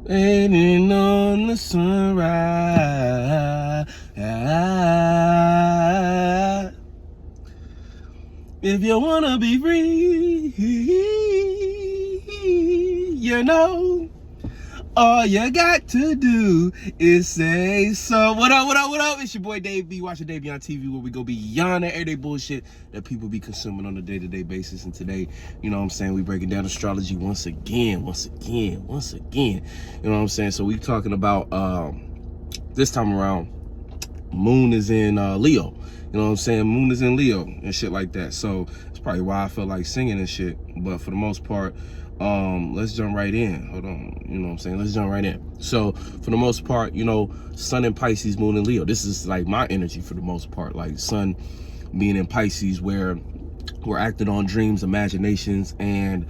Waiting on the sunrise. If you wanna be free, you know, all you got to do is say so. What up, what up, what up? It's your boy Dave B. Watching DaveBeyondTV, where we go beyond the everyday bullshit that people be consuming on a day-to-day basis. And today, you know what I'm saying, we breaking down astrology once again. You know what I'm saying? So we talking about, this time around, Moon is in Leo. You know what I'm saying? Moon is in Leo and shit like that. So it's probably why I feel like singing and shit. But for the most part, let's jump right in. Hold on. You know what I'm saying? Let's jump right in. So for the most part, you know, Sun in Pisces, Moon in Leo. This is like my energy for the most part. Like Sun being in Pisces, where we're acting on dreams, imaginations, and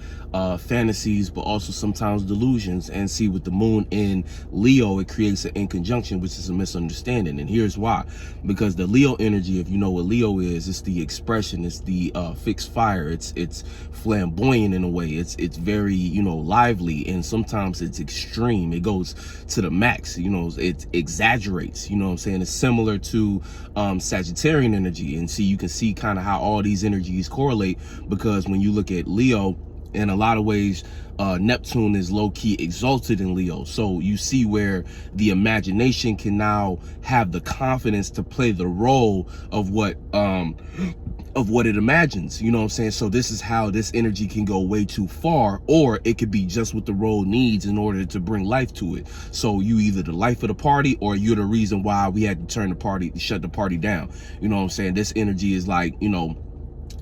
fantasies, but also sometimes delusions. And see, with the Moon in Leo, it creates an inconjunction, which is a misunderstanding. And here's why. Because the Leo energy, if you know what Leo is, it's the expression, it's the fixed fire, it's flamboyant in a way, it's very, you know, lively, and sometimes it's extreme. It goes to the max, you know, it exaggerates, you know what I'm saying? It's similar to Sagittarian energy. And see, you can see kind of how all these energies correlate, because when you look at Leo, in a lot of ways, Neptune is low-key exalted in Leo. So you see where the imagination can now have the confidence to play the role of what it imagines. You know what I'm saying? So this is how this energy can go way too far, or it could be just what the role needs in order to bring life to it. So you either the life of the party, or you're the reason why we had to shut the party down. You know what I'm saying? This energy is like, you know,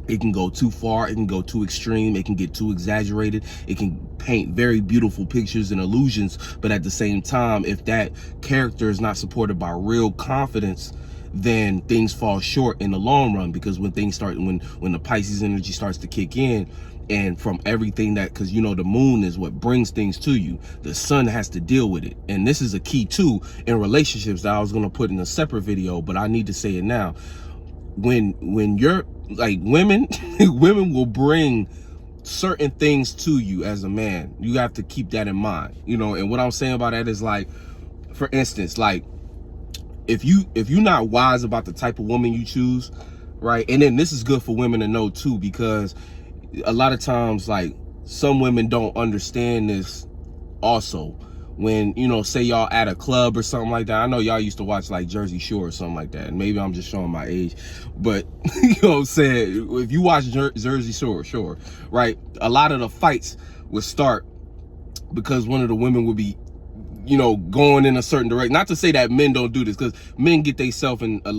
it can go too far, it can go too extreme, it can get too exaggerated, it can paint very beautiful pictures and illusions, but at the same time, if that character is not supported by real confidence, then things fall short in the long run. Because when things start, when the Pisces energy starts to kick in, and from everything that, because you know the Moon is what brings things to you, the Sun has to deal with it. And this is a key too in relationships that I was going to put in a separate video, but I need to say it now. When you're like women, women will bring certain things to you as a man. You have to keep that in mind, you know. And what I'm saying about that is, like, for instance, like if you're not wise about the type of woman you choose, right? And then this is good for women to know too, because a lot of times, like, some women don't understand this also. When, you know, say y'all at a club or something like that. I know y'all used to watch like Jersey Shore or something like that. And maybe I'm just showing my age, but you know what I'm saying? If you watch Jersey Shore, right? A lot of the fights would start because one of the women would be, you know, going in a certain direction. Not to say that men don't do this, because men get themselves in a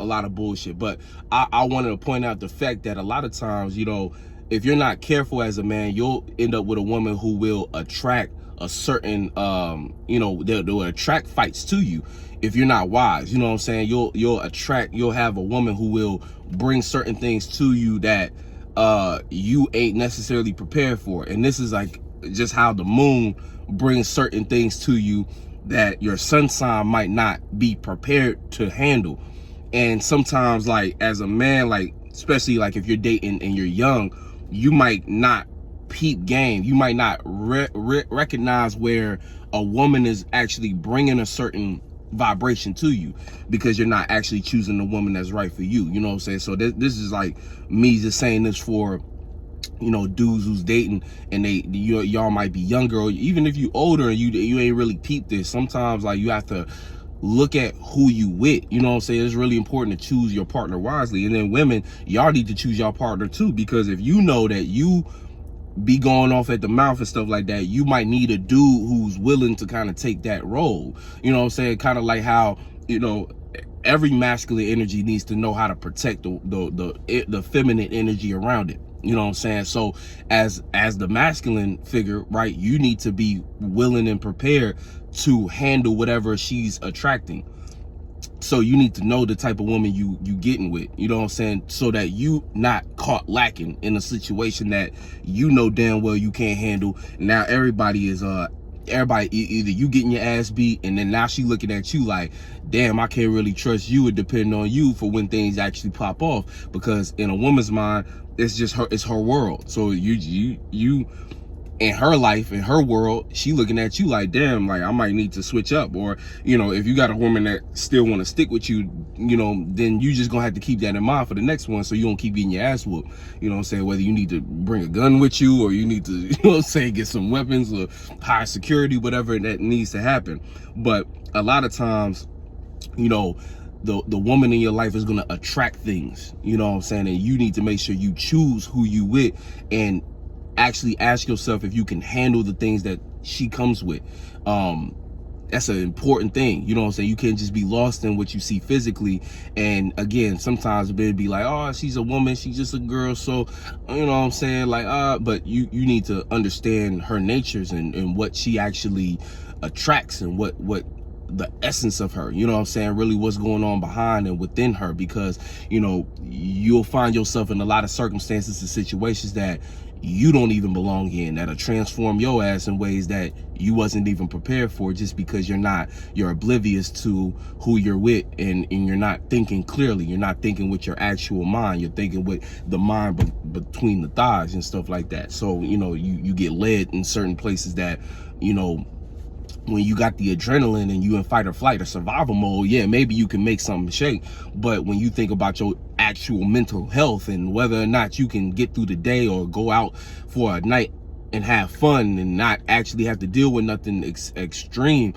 lot of bullshit. But I wanted to point out the fact that a lot of times, you know, if you're not careful as a man, you'll end up with a woman who will attract a certain, you know, they'll attract fights to you if you're not wise. You know what I'm saying? You'll have a woman who will bring certain things to you that you ain't necessarily prepared for. And this is like just how the Moon brings certain things to you that your sun sign might not be prepared to handle. And sometimes, like, as a man, like, especially like if you're dating and you're young, you might not peep game. You might not recognize where a woman is actually bringing a certain vibration to you, because you're not actually choosing the woman that's right for you. You know what I'm saying? So this is like me just saying this for, you know, dudes who's dating and y'all might be younger, or even if you older and you ain't really peeped this. Sometimes, like, you have to look at who you with. You know what I'm saying? It's really important to choose your partner wisely. And then women, y'all need to choose your partner too, because if you know that you be going off at the mouth and stuff like that, you might need a dude who's willing to kind of take that role. You know what I'm saying? Kind of like how, you know, every masculine energy needs to know how to protect the feminine energy around it. You know what I'm saying? So as the masculine figure, right, you need to be willing and prepared to handle whatever she's attracting. So you need to know the type of woman you getting with, you know what I'm saying, so that you not caught lacking in a situation that you know damn well you can't handle. Now everybody either you getting your ass beat, and then now she looking at you like, damn, I can't really trust you, and depend on you for when things actually pop off. Because in a woman's mind, it's just her, it's her world. So you in her life, in her world, she looking at you like, damn, like I might need to switch up. Or, you know, if you got a woman that still want to stick with you, you know, then you just gonna have to keep that in mind for the next one, so you don't keep getting your ass whooped. You know what I'm saying? Whether you need to bring a gun with you, or you need to, you know what I'm saying, get some weapons or high security, whatever that needs to happen. But a lot of times, you know, the woman in your life is gonna attract things, you know what I'm saying? And you need to make sure you choose who you with, and actually ask yourself if you can handle the things that she comes with. That's an important thing, you know what I'm saying? You can't just be lost in what you see physically. And again, sometimes it'd be like, oh, she's a woman, she's just a girl, so, you know what I'm saying, like, but you need to understand her natures and what she actually attracts, and what the essence of her, you know what I'm saying, really what's going on behind and within her. Because, you know, you'll find yourself in a lot of circumstances and situations that you don't even belong in, that'll transform your ass in ways that you wasn't even prepared for, just because you're oblivious to who you're with, and you're not thinking clearly. You're not thinking with your actual mind. You're thinking with the mind between the thighs and stuff like that. So, you know, you get led in certain places that, you know, when you got the adrenaline and you in fight or flight or survival mode, yeah, maybe you can make something shake. But when you think about your actual mental health and whether or not you can get through the day or go out for a night and have fun and not actually have to deal with nothing extreme,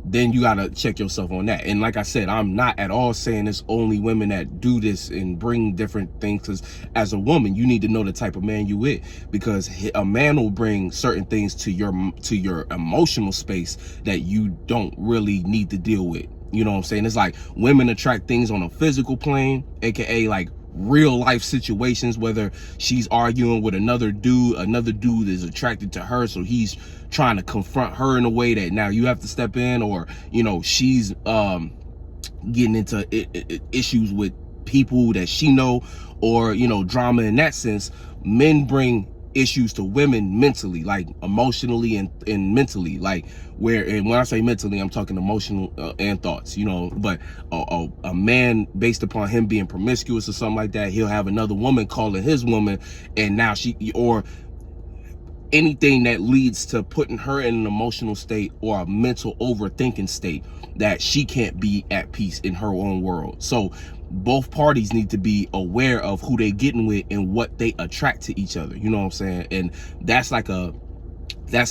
then you gotta check yourself on that. And like I said, I'm not at all saying it's only women that do this and bring different things, because as a woman, you need to know the type of man you with, because a man will bring certain things to your emotional space that you don't really need to deal with. You know what I'm saying? It's like women attract things on a physical plane, aka like real life situations, whether she's arguing with another dude is attracted to her, so he's trying to confront her in a way that now you have to step in, or, you know, she's getting into issues with people that she know, or, you know, drama in that sense. Men bring issues to women mentally, like emotionally and mentally, like and when I say mentally, I'm talking emotional and thoughts, you know. But a man, based upon him being promiscuous or something like that, he'll have another woman calling his woman, and now or anything that leads to putting her in an emotional state or a mental overthinking state that she can't be at peace in her own world. So both parties need to be aware of who they getting with and what they attract to each other, you know what I'm saying? And that's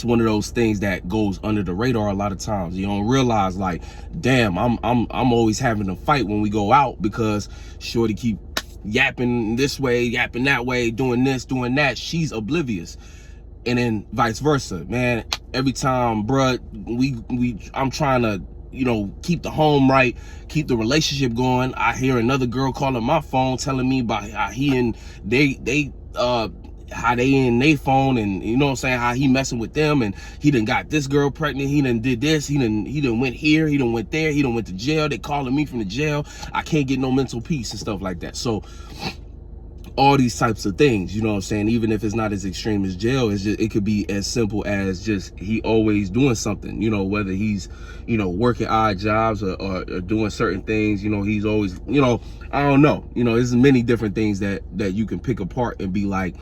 one of those things that goes under the radar a lot of times. You don't realize, like, damn, I'm always having a fight when we go out, because shorty keep yapping this way, yapping that way, doing this, doing that. She's oblivious. And then vice versa, man. Every time, bruh, I'm trying to, you know, keep the home right, keep the relationship going, I hear another girl calling my phone telling me about how he and how they in their phone, and you know what I'm saying, how he messing with them, and he done got this girl pregnant, he done did this, he done went here, he done went there, he done went to jail, they calling me from the jail, I can't get no mental peace and stuff like that. So all these types of things, you know what I'm saying, even if it's not as extreme as jail, it could be as simple as just he always doing something, you know, whether he's, you know, working odd jobs or doing certain things, you know, he's always, you know, I don't know, you know, there's many different things that you can pick apart and be like,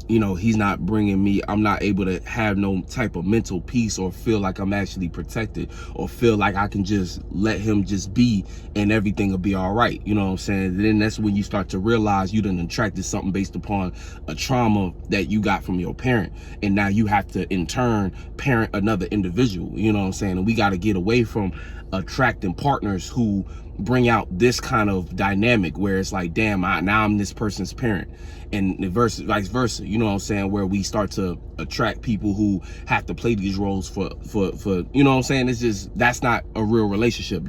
you know, he's not bringing me, I'm not able to have no type of mental peace or feel like I'm actually protected, or feel like I can just let him just be and everything will be all right. You know what I'm saying? And then that's when you start to realize you done attracted something based upon a trauma that you got from your parent. And now you have to in turn parent another individual, you know what I'm saying? And we got to get away from attracting partners who bring out this kind of dynamic where it's like, damn, now I'm this person's parent, and vice versa, you know what I'm saying, where we start to attract people who have to play these roles for you know what I'm saying. It's just, that's not a real relationship.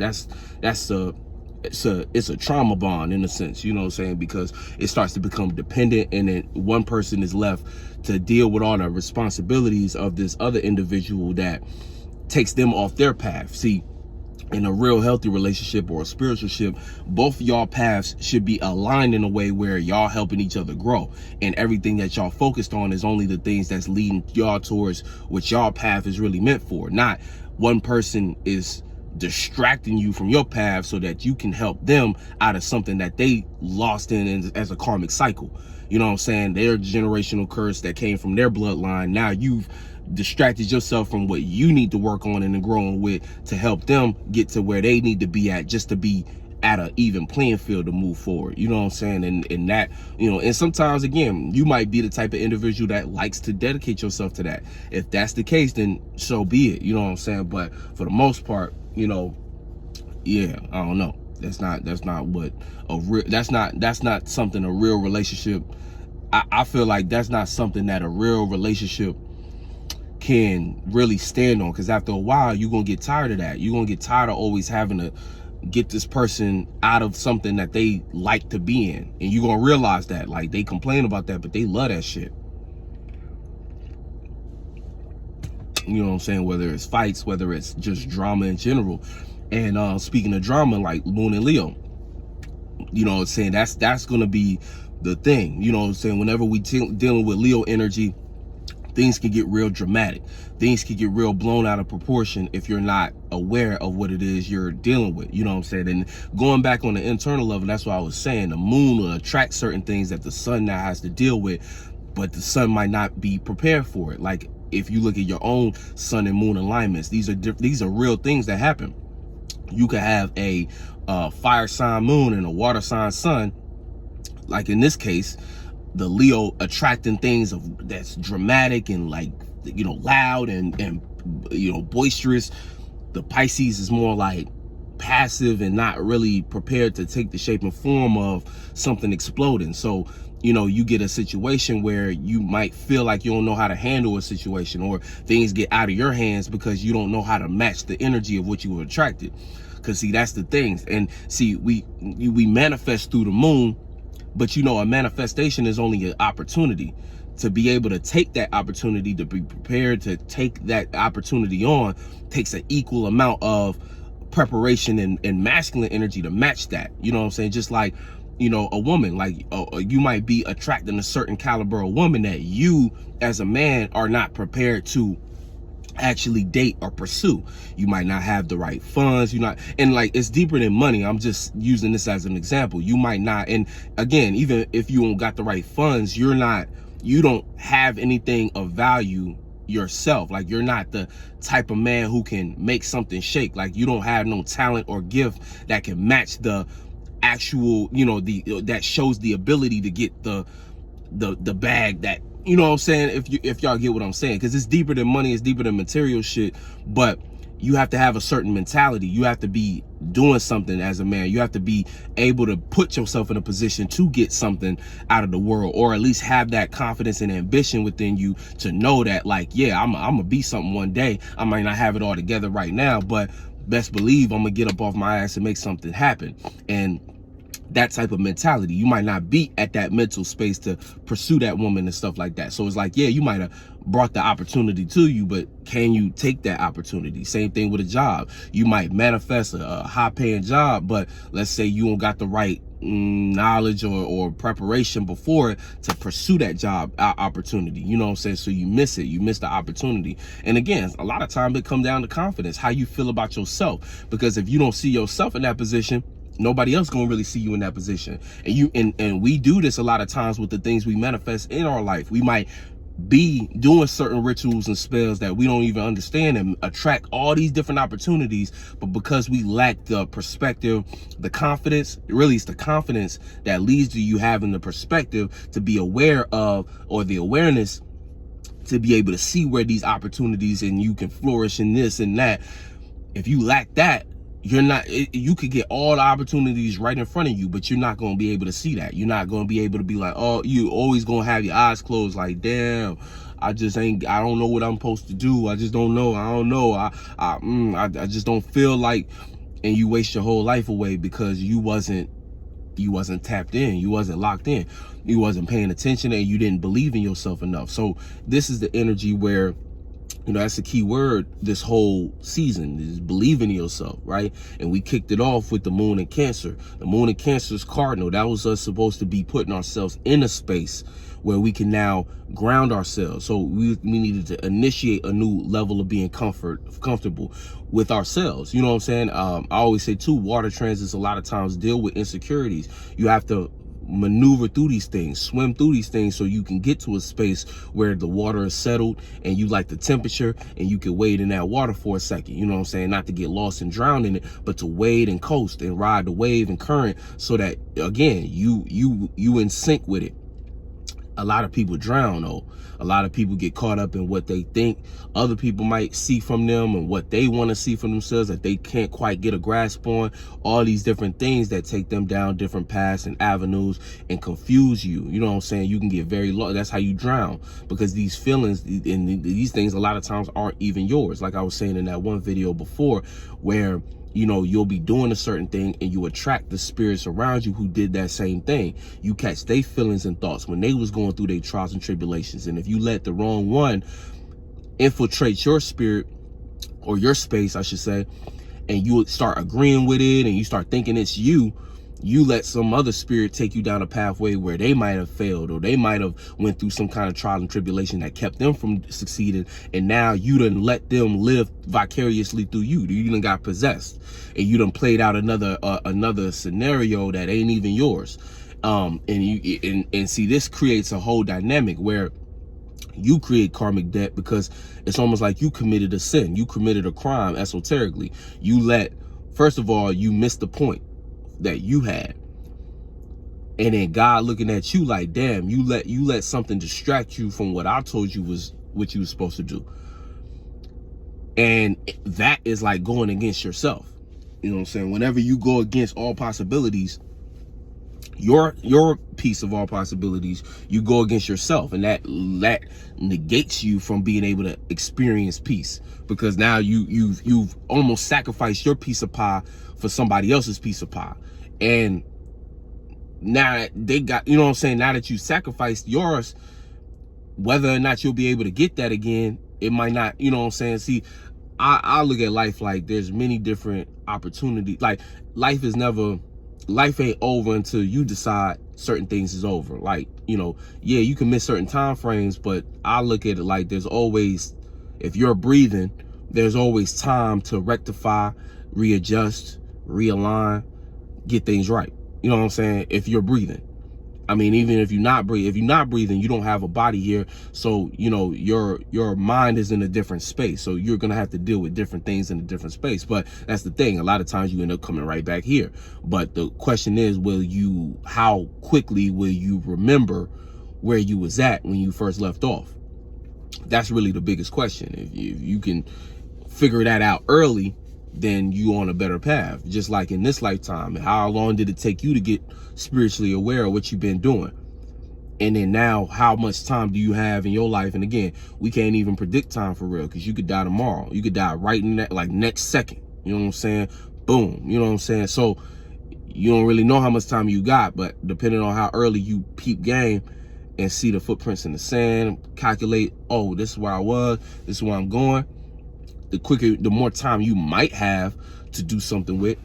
It's a trauma bond in a sense, you know what I'm saying, because it starts to become dependent, and then one person is left to deal with all the responsibilities of this other individual that takes them off their path. See, in a real healthy relationship or a spiritual ship, both y'all paths should be aligned in a way where y'all helping each other grow, and everything that y'all focused on is only the things that's leading y'all towards what y'all path is really meant for. Not one person is distracting you from your path so that you can help them out of something that they lost in as a karmic cycle. You know what I'm saying? Their generational curse that came from their bloodline. Now you've distracted yourself from what you need to work on and growing with to help them get to where they need to be at, just to be at an even playing field to move forward. You know what I'm saying? And that, you know, and sometimes again, you might be the type of individual that likes to dedicate yourself to that. If that's the case, then so be it. You know what I'm saying? But for the most part, you know, yeah, I don't know. That's not what a real, that's not something a real relationship. I feel like that's not something that a real relationship can really stand on, because after a while you're gonna get tired of that. You're gonna get tired of always having to get this person out of something that they like to be in, and you're gonna realize that, like, they complain about that, but they love that shit. You know what I'm saying? Whether it's fights, whether it's just drama in general. And speaking of drama, like Moon and Leo, you know what I'm saying, that's gonna be the thing. You know what I'm saying? Whenever we dealing with Leo energy, things can get real dramatic. Things can get real blown out of proportion if you're not aware of what it is you're dealing with. You know what I'm saying? And going back on the internal level, that's what I was saying. The moon will attract certain things that the sun now has to deal with, but the sun might not be prepared for it. Like if you look at your own sun and moon alignments, these are real things that happen. You could have a fire sign moon and a water sign sun. Like in this case, the Leo attracting things that's dramatic and, like, you know, loud and you know, boisterous. The Pisces is more like passive and not really prepared to take the shape and form of something exploding. So, you know, you get a situation where you might feel like you don't know how to handle a situation, or things get out of your hands because you don't know how to match the energy of what you were attracted. Because see, that's the thing. And see, we manifest through the moon, but you know, a manifestation is only an opportunity. To be able to take that opportunity, to be prepared to take that opportunity on, takes an equal amount of preparation and masculine energy to match that. You know what I'm saying? Just like, you know, a woman, like you might be attracting a certain caliber of woman that you as a man are not prepared to actually date or pursue. You might not have the right funds, and like, it's deeper than money. I'm just using this as an example. You might not, and again, even if you don't got the right funds, you don't have anything of value yourself. Like, you're not the type of man who can make something shake. Like, you don't have no talent or gift that can match the actual, you know, that shows the ability to get the bag that, you know what I'm saying, if y'all get what I'm saying, because it's deeper than money, it's deeper than material shit. But you have to have a certain mentality. You have to be doing something as a man. You have to be able to put yourself in a position to get something out of the world, or at least have that confidence and ambition within you to know that, like, yeah, I'm gonna be something one day. I might not have it all together right now, but best believe I'm gonna get up off my ass and make something happen. And that type of mentality, you might not be at that mental space to pursue that woman and stuff like that. So it's like, yeah, you might have brought the opportunity to you, but can you take that opportunity? Same thing with a job. You might manifest a high paying job, but let's say you don't got the right knowledge or preparation before it to pursue that job opportunity. You know what I'm saying? So you miss it. You miss the opportunity. And again, a lot of times it comes down to confidence, how you feel about yourself. Because if you don't see yourself in that position, nobody else gonna really see you in that position. And we do this a lot of times with the things we manifest in our life. We might be doing certain rituals and spells that we don't even understand and attract all these different opportunities, but because we lack the perspective, the confidence, really it's the confidence that leads to you having the perspective to be aware of, or the awareness to be able to see where these opportunities and you can flourish in this and that. If you lack that, you could get all the opportunities right in front of you, but you're not going to be able to see that. You're not going to be able to be like, oh, you always going to have your eyes closed, like, damn, I don't know what I'm supposed to do. I just don't know. I don't know. I just don't feel like, and you waste your whole life away because you wasn't tapped in. You wasn't locked in. You wasn't paying attention, and you didn't believe in yourself enough. So this is the energy where You know, that's the key word this whole season, is believing in yourself, right? And we kicked it off with the moon in Cancer. The moon in Cancer is cardinal. That was us supposed to be putting ourselves in a space where we can now ground ourselves. So we needed to initiate a new level of being comfortable with ourselves. You know what I'm saying? I always say too, water transits a lot of times deal with insecurities. You have to maneuver through these things, swim through these things, so you can get to a space where the water is settled and you like the temperature, and you can wade in that water for a second. You know what I'm saying? Not to get lost and drown in it, but to wade and coast and ride the wave and current, so that again you in sync with it. A lot of people drown though. A lot of people get caught up in what they think other people might see from them and what they want to see from themselves that they can't quite get a grasp on. All these different things that take them down different paths and avenues and confuse you. You know what I'm saying? You can get very low. That's how you drown, because these feelings and these things a lot of times aren't even yours. Like I was saying in that one video before, where you know, you'll be doing a certain thing and you attract the spirits around you who did that same thing. You catch their feelings and thoughts when they was going through their trials and tribulations. And if you let the wrong one infiltrate your spirit, or your space, I should say, and you start agreeing with it and you start thinking it's you, you let some other spirit take you down a pathway where they might have failed, or they might have went through some kind of trial and tribulation that kept them from succeeding, and now you done let them live vicariously through you. You done got possessed, and you done played out another scenario that ain't even yours. And see, this creates a whole dynamic where you create karmic debt, because it's almost like you committed a sin, you committed a crime esoterically. First of all, you missed the point that you had, and then God looking at you like, damn, you let something distract you from what I told you was what you were supposed to do. And that is like going against yourself. You know what I'm saying? Whenever you go against all possibilities, your piece of all possibilities, you go against yourself, and that negates you from being able to experience peace, because now you've almost sacrificed your piece of pie for somebody else's piece of pie. And now they got, you know what I'm saying, now that you sacrificed yours, whether or not you'll be able to get that again, it might not. You know what I'm saying? See, I look at life like there's many different opportunities. Like life ain't over until you decide certain things is over. Like, you know, yeah, you can miss certain time frames, but I look at it like there's always, if you're breathing, there's always time to rectify, readjust, realign, get things right. You know what I'm saying? If you're breathing. I mean, even if you're not breathing, you don't have a body here. So, you know, your mind is in a different space. So you're going to have to deal with different things in a different space. But that's the thing. A lot of times you end up coming right back here. But the question is, how quickly will you remember where you was at when you first left off? That's really the biggest question. If you can figure that out early, then you on a better path. Just like in this lifetime, how long did it take you to get spiritually aware of what you've been doing? And then now, how much time do you have in your life? And again, we can't even predict time for real, because you could die tomorrow. You could die right in that, like, next second. You know what I'm saying? Boom. You know what I'm saying? So you don't really know how much time you got, but depending on how early you peep game and see the footprints in the sand, calculate, oh, this is where I was, this is where I'm going, the more time you might have to do something with.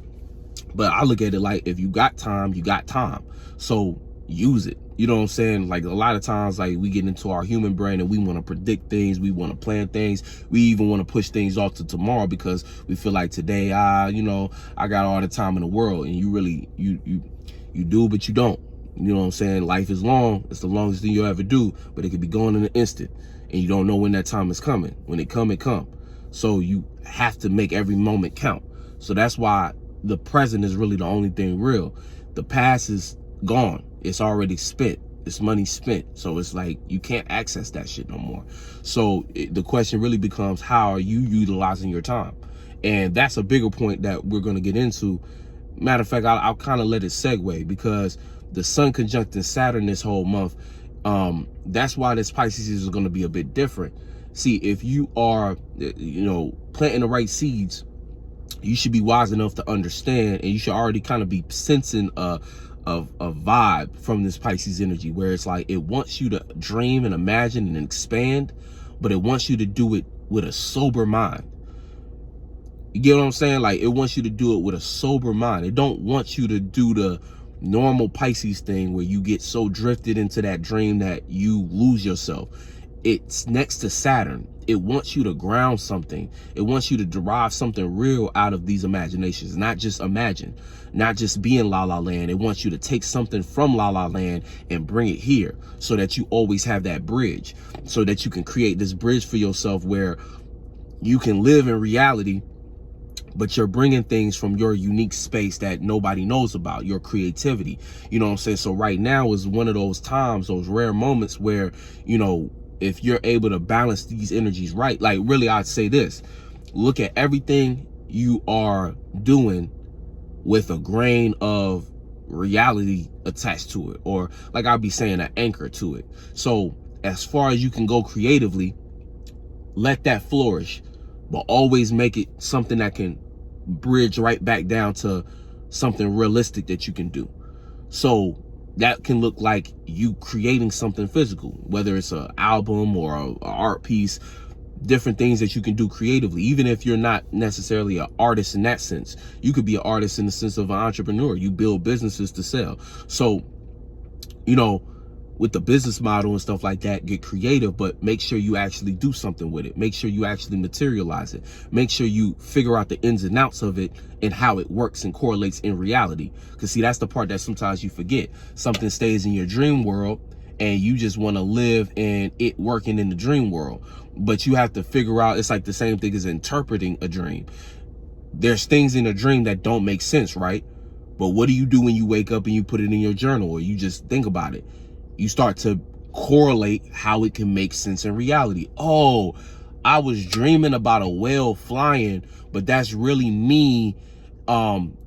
But I look at it like, if you got time, you got time. So use it. You know what I'm saying? Like, a lot of times, like, we get into our human brain and we want to predict things, we want to plan things, we even want to push things off to tomorrow because we feel like today, you know, I got all the time in the world. And you really, you do, but you don't. You know what I'm saying? Life is long. It's the longest thing you'll ever do, but it could be gone in an instant, and you don't know when that time is coming. When it come, it come. So you have to make every moment count. So that's why the present is really the only thing real. The past is gone. It's already spent. It's money spent. So it's like, you can't access that shit no more. So the question really becomes, how are you utilizing your time? And that's a bigger point that we're going to get into. Matter of fact, I'll kind of let it segue, because the sun conjuncting Saturn this whole month, that's why this Pisces is going to be a bit different. See, if you are, you know, planting the right seeds, you should be wise enough to understand, and you should already kind of be sensing a vibe from this Pisces energy, where it's like, it wants you to dream and imagine and expand, but it wants you to do it with a sober mind. You get what I'm saying? Like, it wants you to do it with a sober mind. It don't want you to do the normal Pisces thing where you get so drifted into that dream that you lose yourself. It's next to Saturn. It wants you to ground something. It wants you to derive something real out of these imaginations, not just imagine, not just be in La La Land. It wants you to take something from La La Land and bring it here so that you always have that bridge, so that you can create this bridge for yourself where you can live in reality, but you're bringing things from your unique space that nobody knows about, your creativity. You know what I'm saying? So right now is one of those times, those rare moments where, you know, if you're able to balance these energies right, like really, I'd say this, look at everything you are doing with a grain of reality attached to it, or like I'll be saying, an anchor to it. So as far as you can go creatively, let that flourish, but always make it something that can bridge right back down to something realistic that you can do. So that can look like you creating something physical, whether it's an album or a art piece, different things that you can do creatively. Even if you're not necessarily an artist in that sense, you could be an artist in the sense of an entrepreneur. You build businesses to sell. So, you know, with the business model and stuff like that, get creative, but make sure you actually do something with it. Make sure you actually materialize it. Make sure you figure out the ins and outs of it and how it works and correlates in reality. Because see, that's the part that sometimes you forget. Something stays in your dream world and you just want to live in it working in the dream world. But you have to figure out, it's like the same thing as interpreting a dream. There's things in a dream that don't make sense, right? But what do you do when you wake up and you put it in your journal, or you just think about it? You start to correlate how it can make sense in reality. Oh, I was dreaming about a whale flying, but that's really me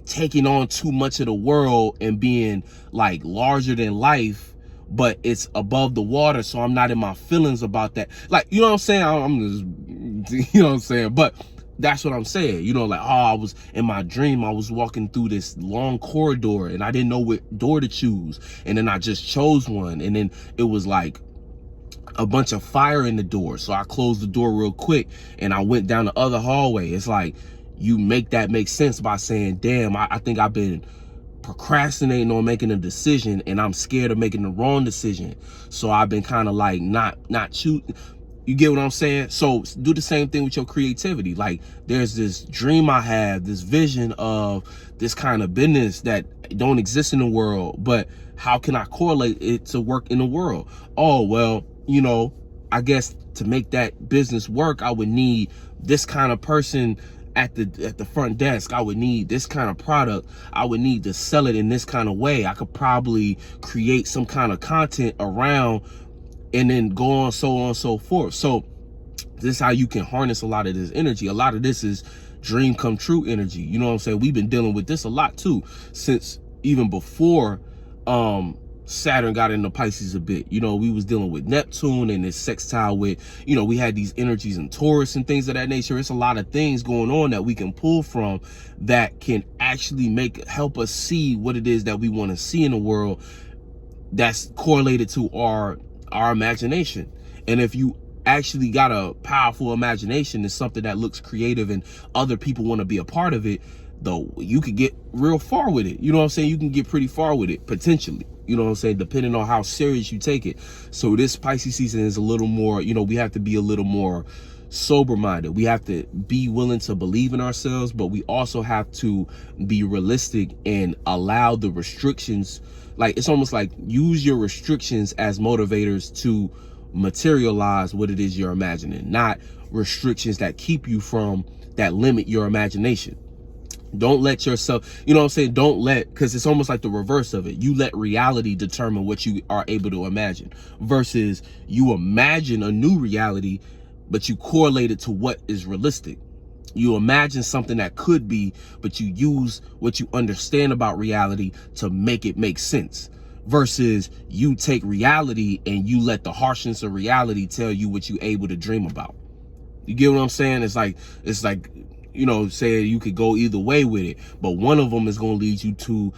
taking on too much of the world and being like larger than life, but it's above the water, so I'm not in my feelings about that. Like, you know what I'm saying? I'm just, you know what I'm saying? But that's what I'm saying. You know, like, oh, I was in my dream, I was walking through this long corridor and I didn't know what door to choose. And then I just chose one. And then it was like a bunch of fire in the door. So I closed the door real quick and I went down the other hallway. It's like, you make that make sense by saying, damn, I think I've been procrastinating on making a decision and I'm scared of making the wrong decision. So I've been kind of like not choosing. You get what I'm saying? So do the same thing with your creativity. Like, there's this dream I have, this vision of this kind of business that don't exist in the world, but how can I correlate it to work in the world? Oh, well, you know, I guess to make that business work, I would need this kind of person at the front desk. I would need this kind of product. I would need to sell it in this kind of way. I could probably create some kind of content around, and then go on, so on, so forth. So this is how you can harness a lot of this energy. A lot of this is dream come true energy. You know what I'm saying? We've been dealing with this a lot too, since even before Saturn got into Pisces a bit. You know, we was dealing with Neptune and this sextile with, you know, we had these energies in Taurus and things of that nature. It's a lot of things going on that we can pull from that can actually help us see what it is that we want to see in the world that's correlated to our imagination. And if you actually got a powerful imagination, it's something that looks creative and other people want to be a part of it, though, you could get real far with it. You know what I'm saying? You can get pretty far with it, potentially. You know what I'm saying? Depending on how serious you take it. So this Pisces season is a little more, you know, we have to be a little more sober-minded. We have to be willing to believe in ourselves, but we also have to be realistic and allow the restrictions. Like, it's almost like use your restrictions as motivators to materialize what it is you're imagining, not restrictions that keep you from, that limit your imagination. Don't let yourself, you know what I'm saying? Don't let, because it's almost like the reverse of it. You let reality determine what you are able to imagine, versus you imagine a new reality, but you correlate it to what is realistic. You imagine something that could be, but you use what you understand about reality to make it make sense, versus you take reality and you let the harshness of reality tell you what you're able to dream about. You get what I'm saying? It's like, you know, say you could go either way with it, but one of them is going to lead you to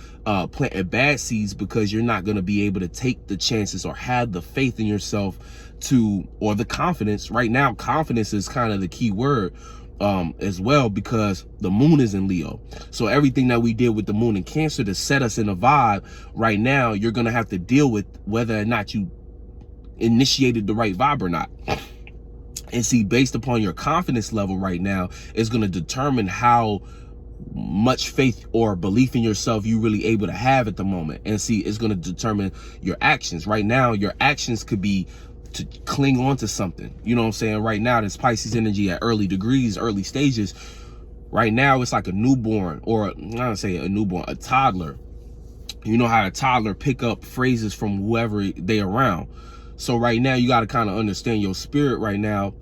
planting bad seeds, because you're not going to be able to take the chances or have the faith in yourself to, or the confidence. Right now, confidence is kind of the key word as well, because the moon is in Leo. So everything that we did with the moon in Cancer to set us in a vibe, right now you're going to have to deal with whether or not you initiated the right vibe or not. And see, based upon your confidence level right now is going to determine how much faith or belief in yourself you really able to have at the moment. And see, it's going to determine your actions. Right now, your actions could be to cling on to something. You know what I'm saying? Right now, this Pisces energy at early degrees, early stages. Right now, it's like a newborn, or I'm not gonna say a newborn, a toddler. You know how a toddler pick up phrases from whoever they around. So right now, you got to kind of understand your spirit right now.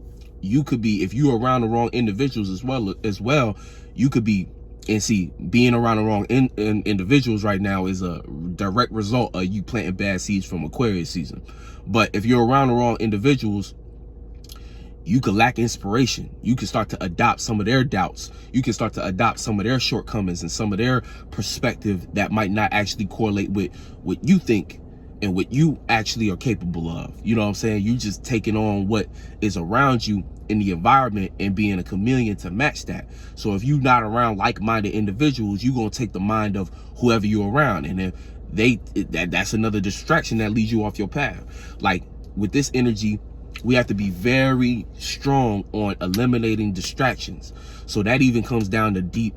You could be, if you're around the wrong individuals as well, you could be, and see, being around the wrong individuals right now is a direct result of you planting bad seeds from Aquarius season. But if you're around the wrong individuals, you could lack inspiration. You can start to adopt some of their doubts. You can start to adopt some of their shortcomings and some of their perspective that might not actually correlate with what you think and what you actually are capable of. You know what I'm saying? You just taking on what is around you in the environment and being a chameleon to match that. So if you're not around like-minded individuals, you're going to take the mind of whoever you're around. And if that's another distraction that leads you off your path. Like with this energy, we have to be very strong on eliminating distractions. So that even comes down to deep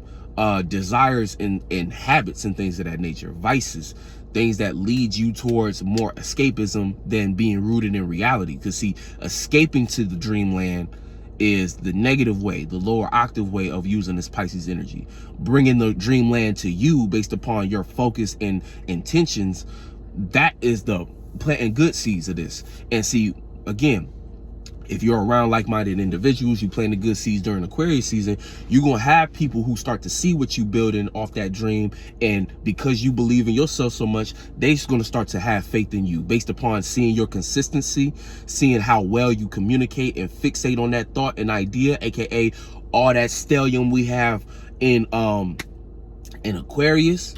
desires and habits and things of that nature, vices, things that lead you towards more escapism than being rooted in reality. Because see, escaping to the dreamland is the negative way, the lower octave way of using this Pisces energy. Bringing the dreamland to you based upon your focus and intentions, that is the planting good seeds of this. And see, again, if you're around like-minded individuals, you plant the good seeds during Aquarius season, you're going to have people who start to see what you building off that dream. And because you believe in yourself so much, they're going to start to have faith in you based upon seeing your consistency, seeing how well you communicate and fixate on that thought and idea, aka all that stellium we have in Aquarius.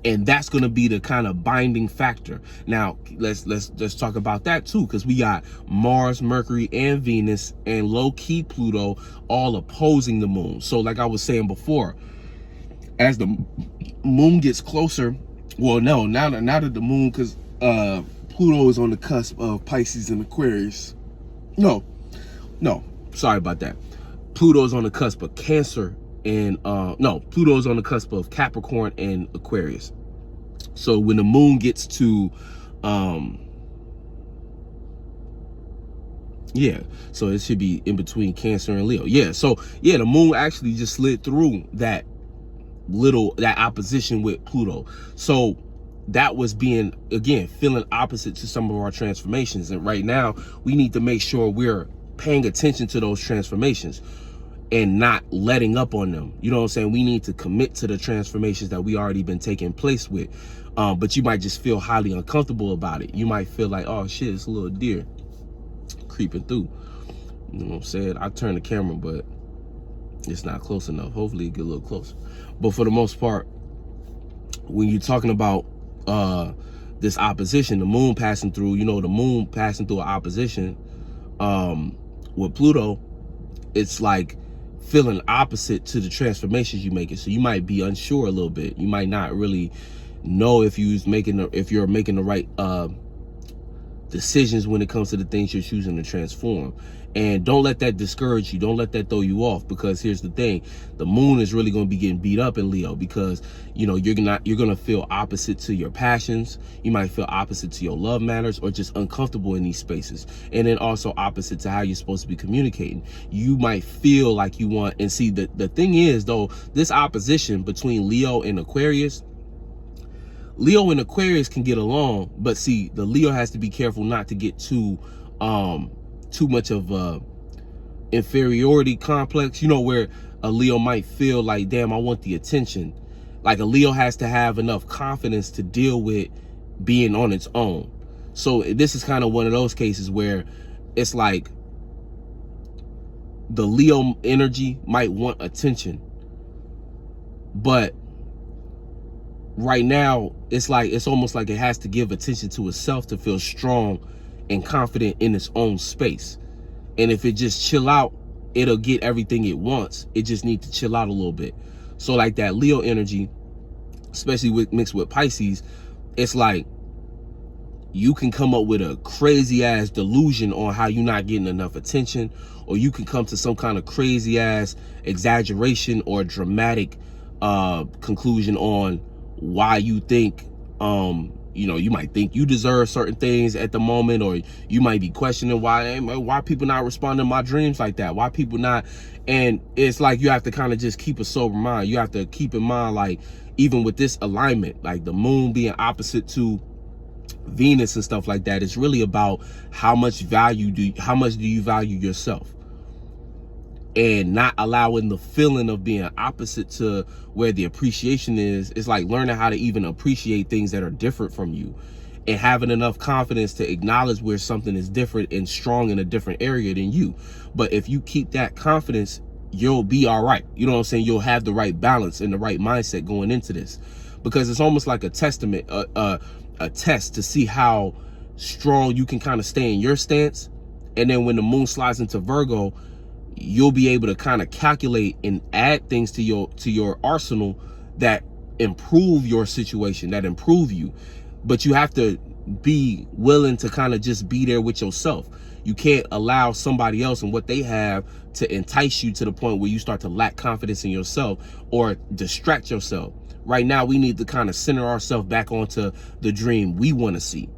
And that's going to be the kind of binding factor. Now, let's talk about that too, because we got Mars, Mercury, and Venus, and low-key Pluto all opposing the moon. So like I was saying before, as the moon gets closer, well, no, now that the moon, because Pluto is on the cusp of Pisces and Aquarius. No, sorry about that. Pluto's on the cusp of Cancer and Pluto's on the cusp of Capricorn and Aquarius. So when the moon gets to so it should be in between Cancer and Leo. So the moon actually just slid through that opposition with Pluto. So that was being, again, feeling opposite to some of our transformations. And right now we need to make sure we're paying attention to those transformations and not letting up on them. You know what I'm saying? We need to commit to the transformations that we already been taking place with. But you might just feel highly uncomfortable about it. You might feel like, oh shit, it's a little deer creeping through. You know what I'm saying? I turned the camera, but it's not close enough. Hopefully it get a little closer. But for the most part, when you're talking about this opposition, the moon passing through, the moon passing through an opposition with Pluto, it's like feeling opposite to the transformations you're making. So you might be unsure a little bit. You might not really know if you're making the right decisions when it comes to the things you're choosing to transform. And don't let that discourage you. Don't let that throw you off, because here's the thing: the moon is really going to be getting beat up in Leo, because you're going to feel opposite to your passions. You might feel opposite to your love matters, or just uncomfortable in these spaces. And then also opposite to how you're supposed to be communicating. You might feel like you want, and see, the thing is though, this opposition between Leo and Aquarius can get along, but see, the Leo has to be careful not to get too much of a inferiority complex, where a Leo might feel like, damn, I want the attention. Like a Leo has to have enough confidence to deal with being on its own. So this is kind of one of those cases where it's like the Leo energy might want attention, But right now, it's almost like it has to give attention to itself to feel strong and confident in its own space. And if it just chill out, it'll get everything it wants. It just needs to chill out a little bit. So like that Leo energy, especially mixed with Pisces, it's like you can come up with a crazy ass delusion on how you're not getting enough attention, or you can come to some kind of crazy ass exaggeration or dramatic conclusion on why you think you might think you deserve certain things at the moment, or you might be questioning why people not responding to my dreams like that, why people not. And it's like you have to kind of just keep a sober mind. You have to keep in mind, like, even with this alignment, like the moon being opposite to Venus and stuff like that, it's really about how much do you value yourself, and not allowing the feeling of being opposite to where the appreciation is. It's like learning how to even appreciate things that are different from you, and having enough confidence to acknowledge where something is different and strong in a different area than you. But if you keep that confidence, you'll be all right. You know what I'm saying? You'll have the right balance and the right mindset going into this, because it's almost like a testament, a test to see how strong you can kind of stay in your stance. And then when the moon slides into Virgo, you'll be able to kind of calculate and add things to your arsenal that improve your situation, that improve you. But you have to be willing to kind of just be there with yourself. You can't allow somebody else and what they have to entice you to the point where you start to lack confidence in yourself or distract yourself. Right now, we need to kind of center ourselves back onto the dream we want to see,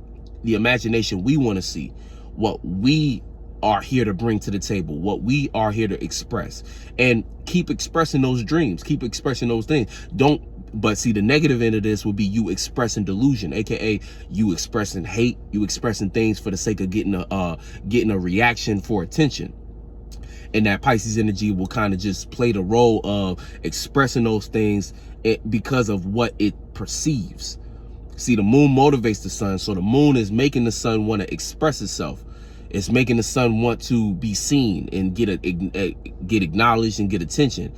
the imagination we want to see, what we are here to bring to the table, what we are here to express, and keep expressing those dreams, keep expressing those things. But see, the negative end of this would be you expressing delusion, aka you expressing hate, you expressing things for the sake of getting a reaction for attention. And that Pisces energy will kind of just play the role of expressing those things because of what it perceives. See, the moon motivates the sun, so the moon is making the sun want to express itself. It's making the sun want to be seen and get acknowledged and get attention.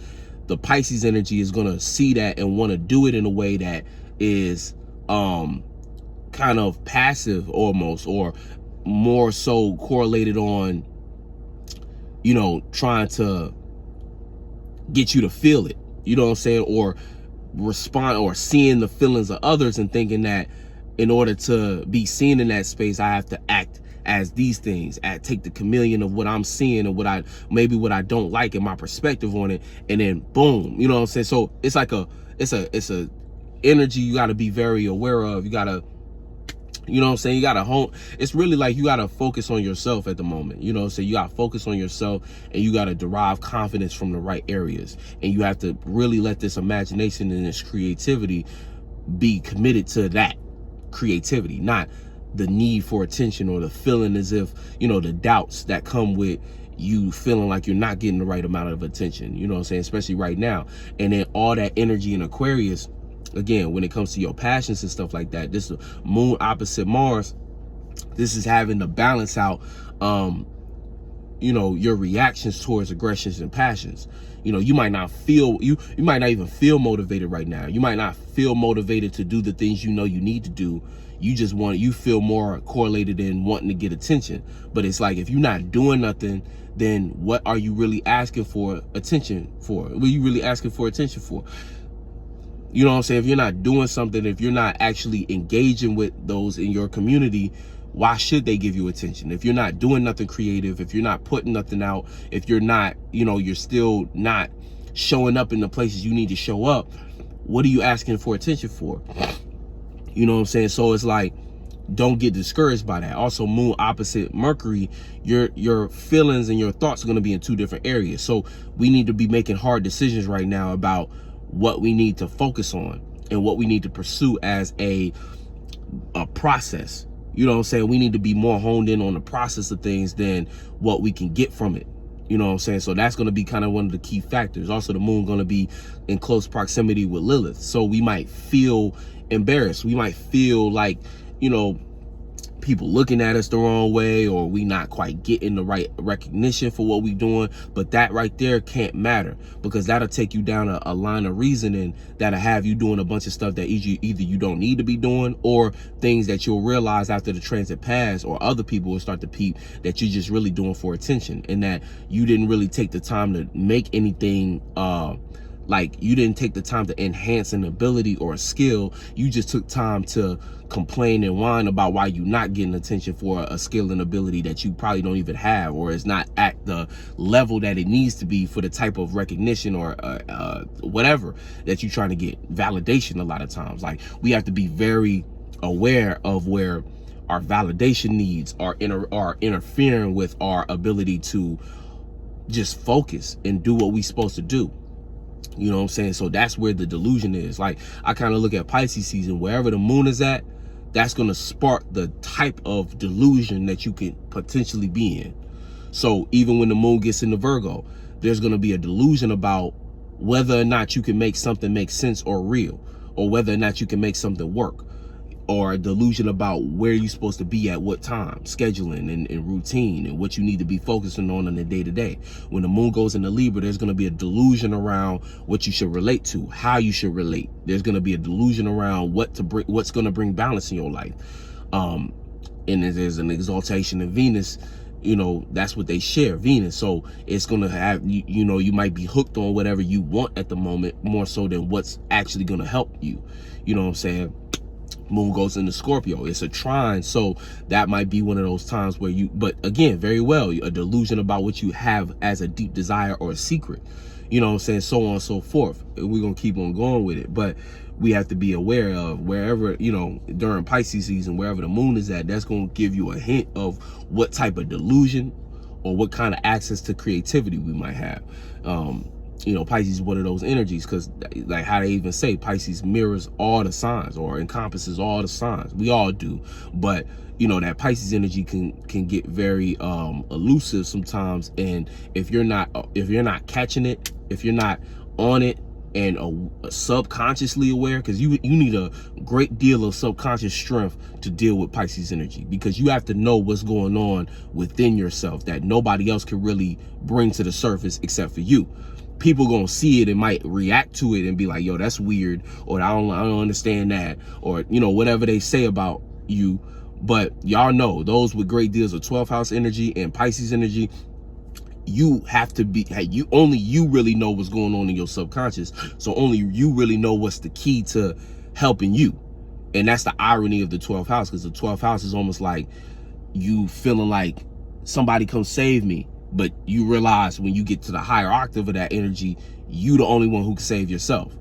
The Pisces energy is going to see that and want to do it in a way that is kind of passive almost, or more so correlated on, trying to get you to feel it, you know what I'm saying, or respond, or seeing the feelings of others and thinking that in order to be seen in that space, I have to act as these things, take the chameleon of what I'm seeing and what I don't like and my perspective on it, and then boom, you know what I'm saying? So it's like it's a energy you got to be very aware of. You got to, you know what I'm saying, you got to hone. It's really like you got to focus on yourself at the moment, you know what I'm saying? You got to focus on yourself, and you got to derive confidence from the right areas, and you have to really let this imagination and this creativity be committed to that creativity, not the need for attention or the feeling as if, the doubts that come with you feeling like you're not getting the right amount of attention, you know what I'm saying, especially right now. And then all that energy in Aquarius, again, when it comes to your passions and stuff like that, this moon opposite Mars, this is having to balance out your reactions towards aggressions and passions. You might not feel, you might not even feel motivated right now. You might not feel motivated to do the things you need to do. You feel more correlated in wanting to get attention. But it's like, if you're not doing nothing, then what are you really asking for attention for? What are you really asking for attention for? You know what I'm saying? If you're not doing something, if you're not actually engaging with those in your community, why should they give you attention? If you're not doing nothing creative, if you're not putting nothing out, if you're not, you're still not showing up in the places you need to show up, what are you asking for attention for? You know what I'm saying? So it's like, don't get discouraged by that. Also, moon opposite Mercury, your feelings and your thoughts are going to be in two different areas. So we need to be making hard decisions right now about what we need to focus on and what we need to pursue as a process. You know what I'm saying? We need to be more honed in on the process of things than what we can get from it. You know what I'm saying? So that's going to be kind of one of the key factors. Also, the moon going to be in close proximity with Lilith. So we might feel embarrassed. We might feel like, people looking at us the wrong way, or we not quite getting the right recognition for what we doing. But that right there can't matter, because that'll take you down a line of reasoning that'll have you doing a bunch of stuff that either you don't need to be doing, or things that you'll realize after the transit pass, or other people will start to peep that you're just really doing for attention, and that you didn't really take the time to make anything like you didn't take the time to enhance an ability or a skill. You just took time to complain and whine about why you're not getting attention for a skill and ability that you probably don't even have, or is not at the level that it needs to be for the type of recognition or whatever that you're trying to get. Validation a lot of times. Like, we have to be very aware of where our validation needs are interfering with our ability to just focus and do what we're supposed to do. You know what I'm saying? So that's where the delusion is. Like, I kind of look at Pisces season, wherever the moon is at, that's going to spark the type of delusion that you could potentially be in. So even when the moon gets into Virgo, there's going to be a delusion about whether or not you can make something make sense or real, or whether or not you can make something work, or a delusion about where you're supposed to be at what time, scheduling and routine, and what you need to be focusing on the day-to-day. When the moon goes into Libra, there's going to be a delusion around what you should relate to, how you should relate. There's going to be a delusion around what's going to bring balance in your life. And there's an exaltation in Venus. You know, that's what they share, Venus. So it's going to have, you know, you might be hooked on whatever you want at the moment, more so than what's actually going to help you. You know what I'm saying? Moon goes into Scorpio, it's a trine, so that might be one of those times where you, but again, very well, a delusion about what you have as a deep desire or a secret, you know what I'm saying, so on and so forth. We're gonna keep on going with it, but we have to be aware of wherever, you know, during Pisces season, wherever the moon is at, that's gonna give you a hint of what type of delusion or what kind of access to creativity we might have. You know, Pisces is one of those energies, because like how they even say Pisces mirrors all the signs or encompasses all the signs. We all do, but you know, that Pisces energy can get very elusive sometimes, and if you're not catching it, if you're not on it and subconsciously aware, because you need a great deal of subconscious strength to deal with Pisces energy, because you have to know what's going on within yourself that nobody else can really bring to the surface except for you. People gonna see it and might react to it and be like, yo, that's weird, or I don't understand that, or you know, whatever they say about you. But y'all know, those with great deals of 12th house energy and Pisces energy, you have to be, only you really know what's going on in your subconscious. So only you really know what's the key to helping you. And that's the irony of the 12th house, because the 12th house is almost like you feeling like somebody come save me. But you realize when you get to the higher octave of that energy, you the only one who can save yourself.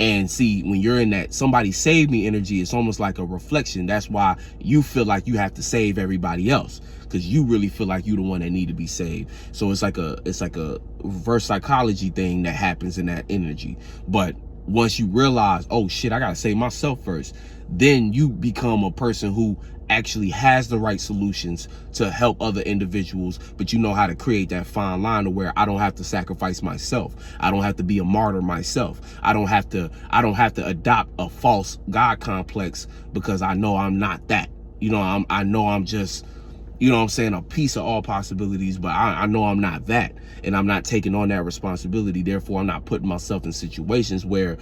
And see, when you're in that somebody save me energy, it's almost like a reflection. That's why you feel like you have to save everybody else, because you really feel like you're the one that need to be saved. So it's like a reverse psychology thing that happens in that energy. But once you realize, oh shit, I gotta save myself first, then you become a person who actually has the right solutions to help other individuals, but you know how to create that fine line to where I don't have to sacrifice myself. I don't have to be a martyr myself. I don't have to adopt a false God complex, because I know I'm not that. You know, I know I'm just, you know what I'm saying, a piece of all possibilities, but I know I'm not that, and I'm not taking on that responsibility. Therefore, I'm not putting myself in situations where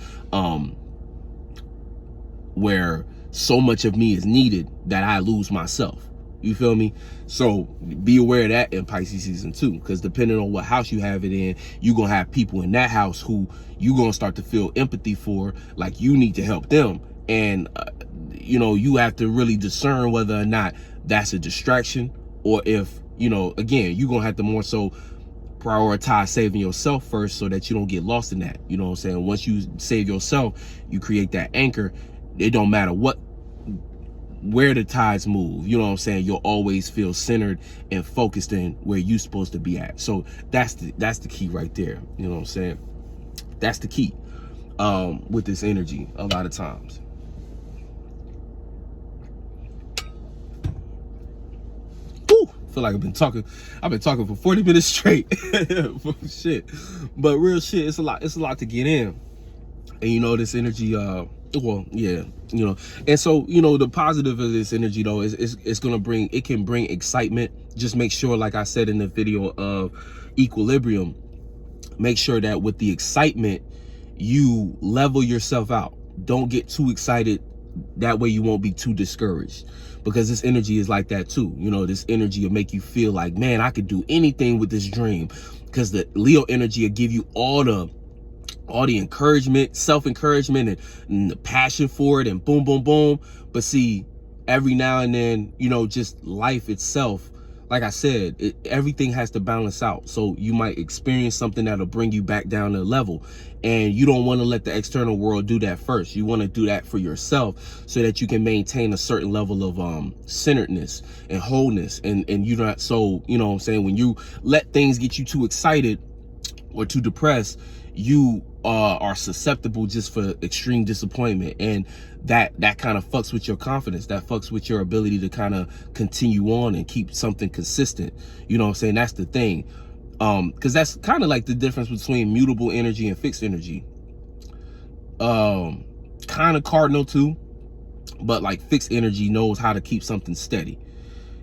so much of me is needed that I lose myself. You feel me? So be aware of that in Pisces season too, because depending on what house you have it in, you're gonna have people in that house who you're gonna start to feel empathy for, like you need to help them. And you know, you have to really discern whether or not that's a distraction, or if, you know, again, you're gonna have to more so prioritize saving yourself first, so that you don't get lost in that. You know what I'm saying? Once you save yourself, you create that anchor. It don't matter where the tides move, you know what I'm saying, you'll always feel centered and focused in where you're supposed to be at. So that's the key right there. You know what I'm saying? That's the key with this energy a lot of times. Woo! Feel like I've been talking for 40 minutes straight. Shit. But real shit, it's a lot to get in. And you know, this energy Well, yeah, and so, the positive of this energy though is it's gonna bring, it can bring excitement. Just make sure, like I said in the video of equilibrium, make sure that with the excitement, you level yourself out. Don't get too excited. That way you won't be too discouraged, because this energy is like that too. This energy will make you feel like, man, I could do anything with this dream, because the Leo energy will give you all the encouragement, self-encouragement, and the passion for it, and boom, boom, boom. But see, every now and then, just life itself, like I said, everything has to balance out. So you might experience something that'll bring you back down to level, and you don't want to let the external world do that first. You want to do that for yourself, so that you can maintain a certain level of centeredness and wholeness, and you're not so, what I'm saying, when you let things get you too excited or too depressed, you are susceptible just for extreme disappointment, and that kind of fucks with your confidence. That fucks with your ability to kind of continue on and keep something consistent. What I'm saying? That's the thing, because that's kind of like the difference between mutable energy and fixed energy. Kind of cardinal too, but like fixed energy knows how to keep something steady.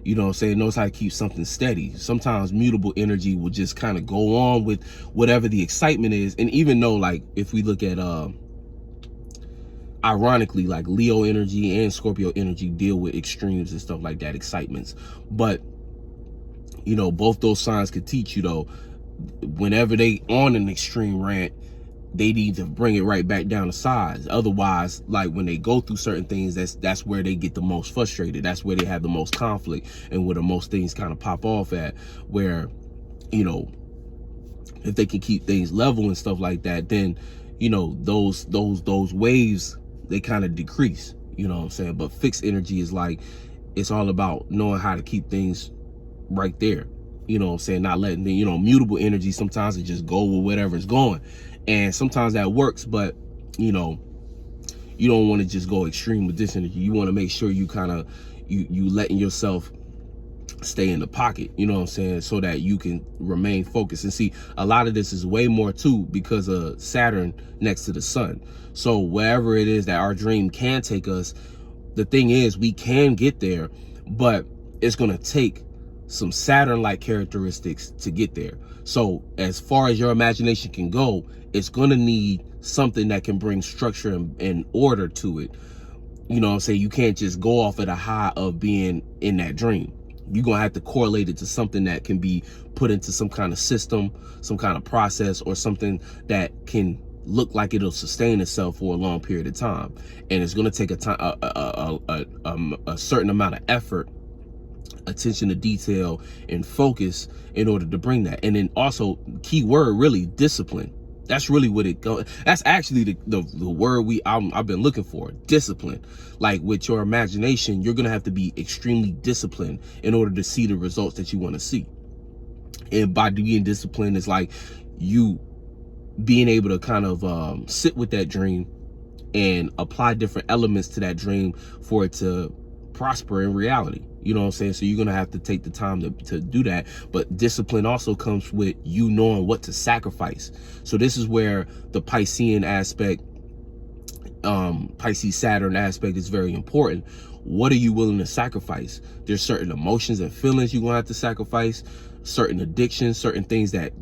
Knows how to keep something steady. Sometimes mutable energy will just kind of go on with whatever the excitement is. And even though, like, if we look at, ironically, like Leo energy and Scorpio energy deal with extremes and stuff like that, excitements. But, both those signs could teach you, though, whenever they on an extreme rant, they need to bring it right back down to size. Otherwise, like when they go through certain things, that's where they get the most frustrated. That's where they have the most conflict, and where the most things kind of pop off at, where, if they can keep things level and stuff like that, then, those waves, they kind of decrease, what I'm saying? But fixed energy is like, it's all about knowing how to keep things right there. What I'm saying? Not letting the, mutable energy, sometimes it just go with whatever's going. And sometimes that works, but, you don't want to just go extreme with this energy. You want to make sure you kind of, you letting yourself stay in the pocket, what I'm saying, so that you can remain focused. And see, a lot of this is way more too because of Saturn next to the sun. So wherever it is that our dream can take us, the thing is, we can get there, but it's going to take some Saturn-like characteristics to get there. So as far as your imagination can go, it's going to need something that can bring structure and order to it. What I'm saying? You can't just go off at a high of being in that dream. You're going to have to correlate it to something that can be put into some kind of system, some kind of process, or something that can look like it'll sustain itself for a long period of time. And it's going to take a certain amount of effort, attention to detail, and focus in order to bring that. And then also, key word, really, discipline. That's really what it goes. That's actually the word I've been looking for, discipline. Like with your imagination, you're gonna have to be extremely disciplined in order to see the results that you want to see. And by being disciplined, it's like you being able to kind of sit with that dream and apply different elements to that dream for it to prosper in reality. What I'm saying? So you're going to have to take the time to do that. But discipline also comes with you knowing what to sacrifice. So this is where the Piscean aspect, Pisces Saturn aspect is very important. What are you willing to sacrifice? There's certain emotions and feelings you're going to have to sacrifice, certain addictions, certain things that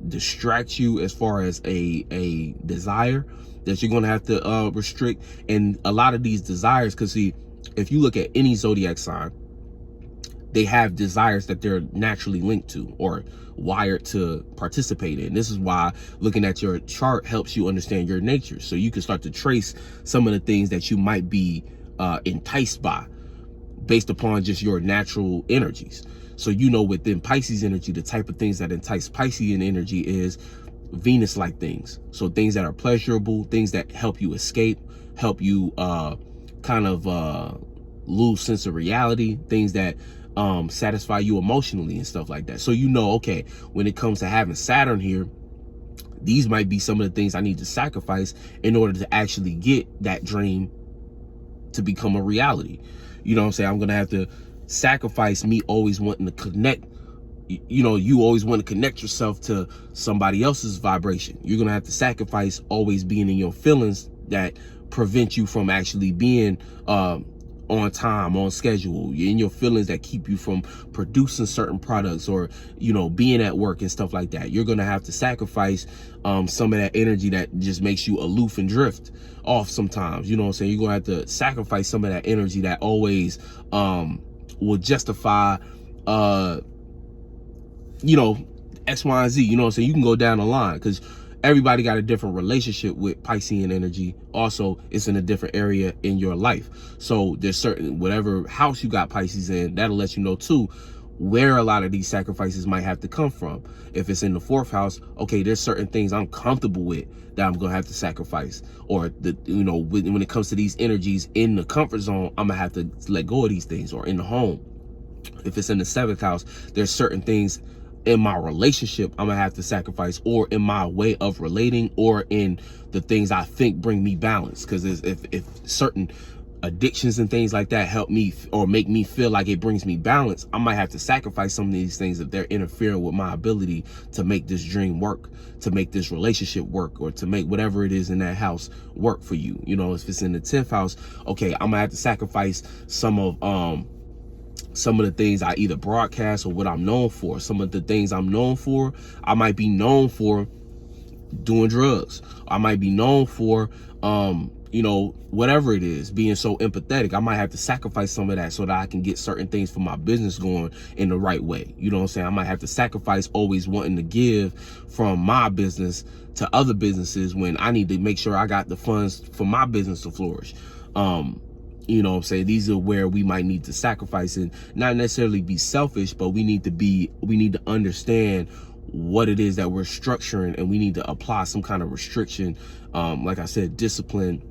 distract you as far as a desire that you're going to have to restrict. And a lot of these desires, because see, if you look at any zodiac sign, they have desires that they're naturally linked to or wired to participate in. This is why looking at your chart helps you understand your nature. So you can start to trace some of the things that you might be enticed by based upon just your natural energies. So, within Pisces energy, the type of things that entice Piscean energy is Venus-like things. So things that are pleasurable, things that help you escape, help you kind of lose sense of reality, things that satisfy you emotionally and stuff like that. So okay, when it comes to having Saturn here, these might be some of the things I need to sacrifice in order to actually get that dream to become a reality. What I'm saying? I'm gonna have to sacrifice me always wanting to connect. You always want to connect yourself to somebody else's vibration. You're gonna have to sacrifice always being in your feelings that prevent you from actually being on time, on schedule, in your feelings that keep you from producing certain products, or, you know, being at work and stuff like that. You're going to have to sacrifice some of that energy that just makes you aloof and drift off sometimes. You know what I'm saying? You're going to have to sacrifice some of that energy that always will justify, you know, X, Y, and Z. You know what I'm saying? You can go down the line, because everybody got a different relationship with Piscean energy. Also, it's in a different area in your life. So there's certain, whatever house you got Pisces in, that'll let you know too where a lot of these sacrifices might have to come from. If it's in the 4th house, okay, there's certain things I'm comfortable with that I'm gonna have to sacrifice. Or the, you know, when it comes to these energies in the comfort zone, I'm gonna have to let go of these things. Or in the home, if it's in the 7th house, there's certain things in my relationship I'm gonna have to sacrifice, or in my way of relating, or in the things I think bring me balance. Because if certain addictions and things like that help me or make me feel like it brings me balance, I might have to sacrifice some of these things if they're interfering with my ability to make this dream work, to make this relationship work, or to make whatever it is in that house work for you. You know, if it's in the 10th house, okay, I'm gonna have to sacrifice some of the things I either broadcast or what I'm known for. Some of the things I'm known for, I might be known for doing drugs. I might be known for, you know, whatever it is, being so empathetic. I might have to sacrifice some of that so that I can get certain things for my business going in the right way. You know what I'm saying? I might have to sacrifice always wanting to give from my business to other businesses when I need to make sure I got the funds for my business to flourish. You know what I'm saying? These are where we might need to sacrifice and not necessarily be selfish, but we need to understand what it is that we're structuring, and we need to apply some kind of restriction. Like I said, discipline,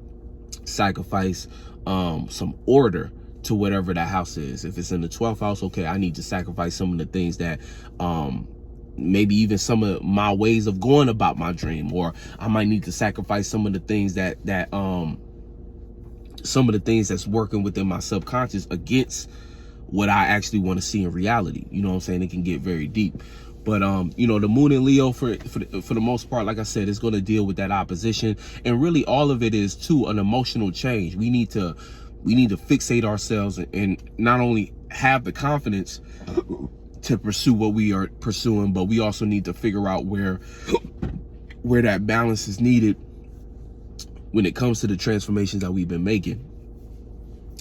sacrifice, some order to whatever that house is. If it's in the 12th house, okay, I need to sacrifice some of the things that, maybe even some of my ways of going about my dream, or I might need to sacrifice some of the things some of the things that's working within my subconscious against what I actually want to see in reality. You know what I'm saying? It can get very deep. But you know, the moon in Leo for the most part, like I said, is going to deal with that opposition, and really all of it is too an emotional change. We need to fixate ourselves and not only have the confidence to pursue what we are pursuing, but we also need to figure out where that balance is needed when it comes to the transformations that we've been making.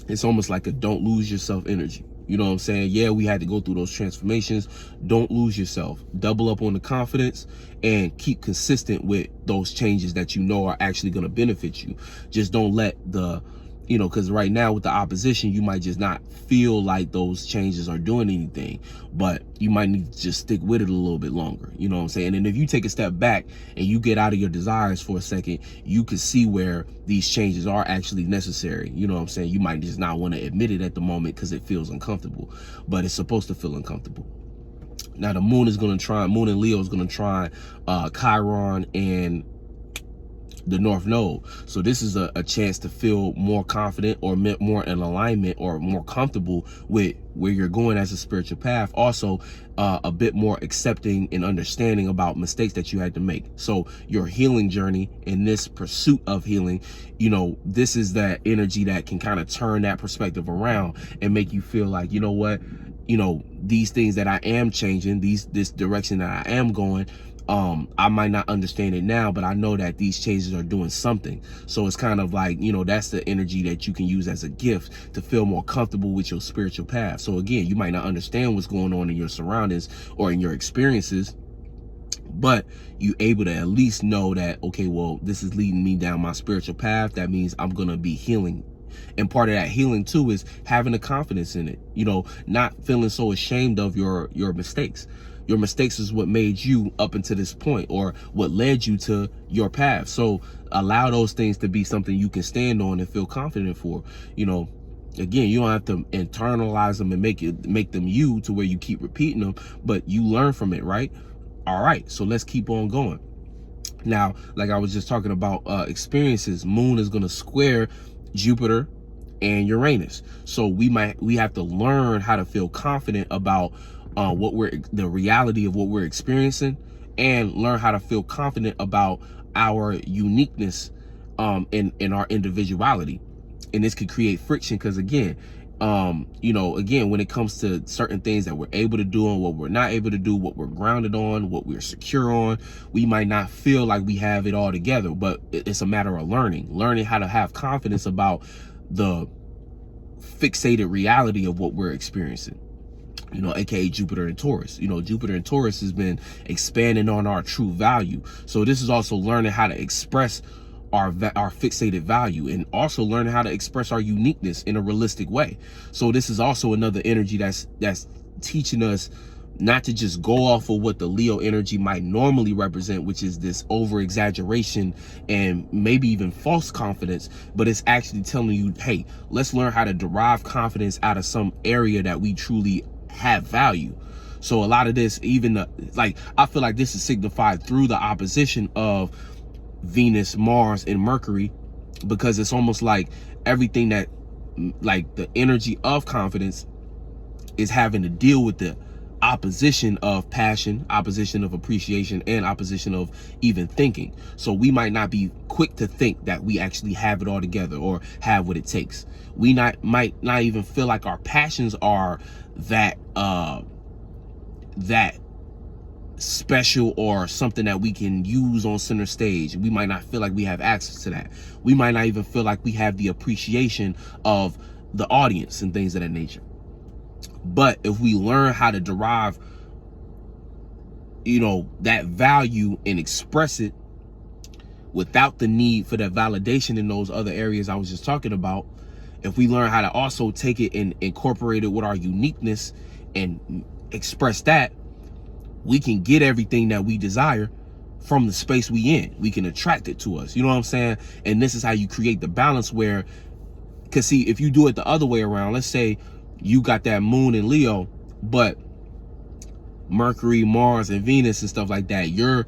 It's almost like a don't lose yourself energy. You know what I'm saying? Yeah, we had to go through those transformations. Don't lose yourself. Double up on the confidence and keep consistent with those changes that you know are actually going to benefit you. Just don't let the, you know, because right now with the opposition, you might just not feel like those changes are doing anything, but you might need to just stick with it a little bit longer. You know what I'm saying? And if you take a step back and you get out of your desires for a second, you can see where these changes are actually necessary. You know what I'm saying? You might just not want to admit it at the moment because it feels uncomfortable, but it's supposed to feel uncomfortable. Now the moon in Leo is going to try Chiron and the North Node. So this is a chance to feel more confident, or more in alignment, or more comfortable with where you're going as a spiritual path. Also, a bit more accepting and understanding about mistakes that you had to make. So your healing journey, in this pursuit of healing, you know, this is that energy that can kind of turn that perspective around and make you feel like, you know what, you know, these things that I am changing, this direction that I am going, I might not understand it now, but I know that these changes are doing something. So it's kind of like, you know, that's the energy that you can use as a gift to feel more comfortable with your spiritual path. So again, you might not understand what's going on in your surroundings or in your experiences, but you able to at least know that, okay, well, this is leading me down my spiritual path. That means I'm going to be healing. And part of that healing too is having the confidence in it, you know, not feeling so ashamed of your mistakes. Your mistakes is what made you up until this point, or what led you to your path. So allow those things to be something you can stand on and feel confident for. You know, again, you don't have to internalize them and make them you to where you keep repeating them, but you learn from it, right? All right, so let's keep on going. Now, like I was just talking about experiences, moon is going to square Jupiter and Uranus. So we have to learn how to feel confident about the reality of what we're experiencing, and learn how to feel confident about our uniqueness in our individuality. And this could create friction because, again, again, when it comes to certain things that we're able to do and what we're not able to do, what we're grounded on, what we're secure on, we might not feel like we have it all together, but it's a matter of learning how to have confidence about the fixated reality of what we're experiencing, aka Jupiter and Taurus. Jupiter and Taurus has been expanding on our true value. So this is also learning how to express our fixated value, and also learning how to express our uniqueness in a realistic way. So this is also another energy that's teaching us not to just go off of what the Leo energy might normally represent, which is this over exaggeration and maybe even false confidence, but it's actually telling you, hey, let's learn how to derive confidence out of some area that we truly have value. So a lot of this, even I feel like this is signified through the opposition of Venus, Mars, and Mercury, because it's almost like everything that, like, the energy of confidence is having to deal with the opposition of passion, opposition of appreciation, and opposition of even thinking. So we might not be quick to think that we actually have it all together or have what it takes. We might not even feel like our passions are that special or something that we can use on center stage. We might not feel like we have access to that. We might not even feel like we have the appreciation of the audience and things of that nature. But if we learn how to derive, that value and express it without the need for that validation in those other areas I was just talking about, if we learn how to also take it and incorporate it with our uniqueness and express that, we can get everything that we desire from the space we in. We can attract it to us. You know what I'm saying? And this is how you create the balance where, because see, if you do it the other way around, let's say you got that moon in Leo, but Mercury, Mars, and Venus and stuff like that, you're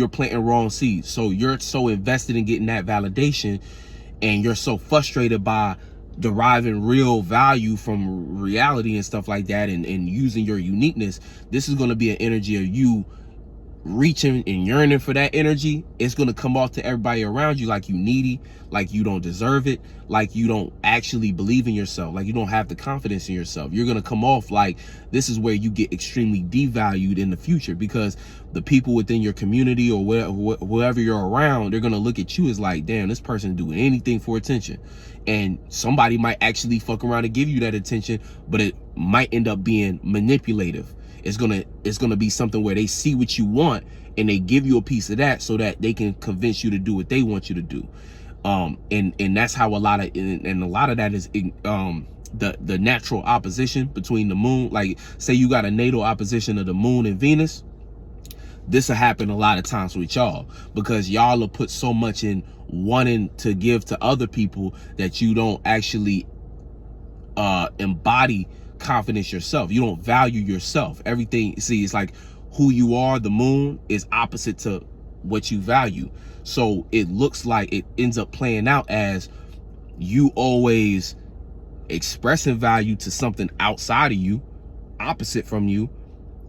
planting wrong seeds. So you're so invested in getting that validation, and you're so frustrated by deriving real value from reality and stuff like that, and using your uniqueness. This is going to be an energy of you reaching and yearning for that energy. It's going to come off to everybody around you like you needy, like you don't deserve it, like you don't actually believe in yourself, like you don't have the confidence in yourself. You're going to come off like this is where you get extremely devalued in the future, because the people within your community or whoever you're around, they're going to look at you as like, damn, this person doing anything for attention. And somebody might actually fuck around and give you that attention, but it might end up being manipulative. It's gonna be something where they see what you want and they give you a piece of that so that they can convince you to do what they want you to do. And that's how a lot of that is the natural opposition between the moon. Like, say you got a natal opposition of the moon and Venus. This will happen a lot of times with y'all, because y'all will put so much in wanting to give to other people that you don't actually embody confidence yourself. You don't value yourself. Everything, see, it's like who you are, the moon, is opposite to what you value. So it looks like it ends up playing out as you always expressing value to something outside of you, opposite from you.